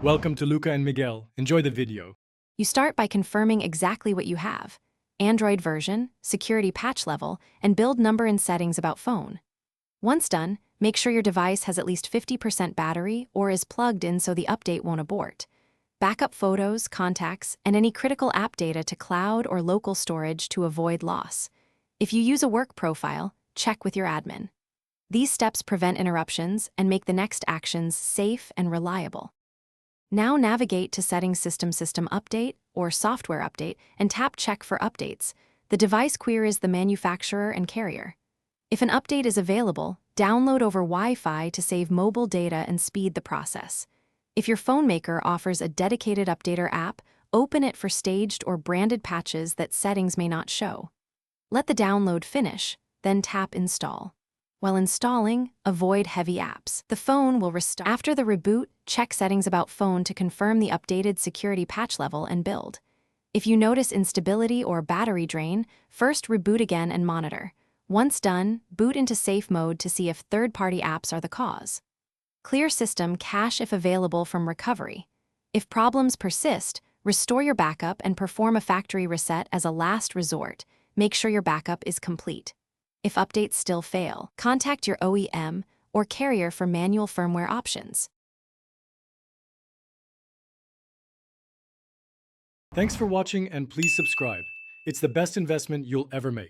Welcome to Luca and Miguel. Enjoy the video. You start by confirming exactly what you have: Android version, security patch level, and build number and settings about phone. Once done, make sure your device has at least 50% battery or is plugged in so the update won't abort. Backup photos, contacts, and any critical app data to cloud or local storage to avoid loss. If you use a work profile, check with your admin. These steps prevent interruptions and make the next actions safe and reliable. Now navigate to Settings System Update or Software Update and tap Check for updates. The device queries the manufacturer and carrier. If an update is available, download over Wi-Fi to save mobile data and speed the process. If your phone maker offers a dedicated updater app, open it for staged or branded patches that settings may not show. Let the download finish, then tap Install. While installing, avoid heavy apps. The phone will restart. After the reboot, check settings about phone to confirm the updated security patch level and build. If you notice instability or battery drain, first reboot again and monitor. Once done, boot into safe mode to see if third-party apps are the cause. Clear system cache if available from recovery. If problems persist, restore your backup and perform a factory reset as a last resort. Make sure your backup is complete. If updates still fail, contact your OEM or carrier for manual firmware options. Thanks for watching and please subscribe. It's the best investment you'll ever make.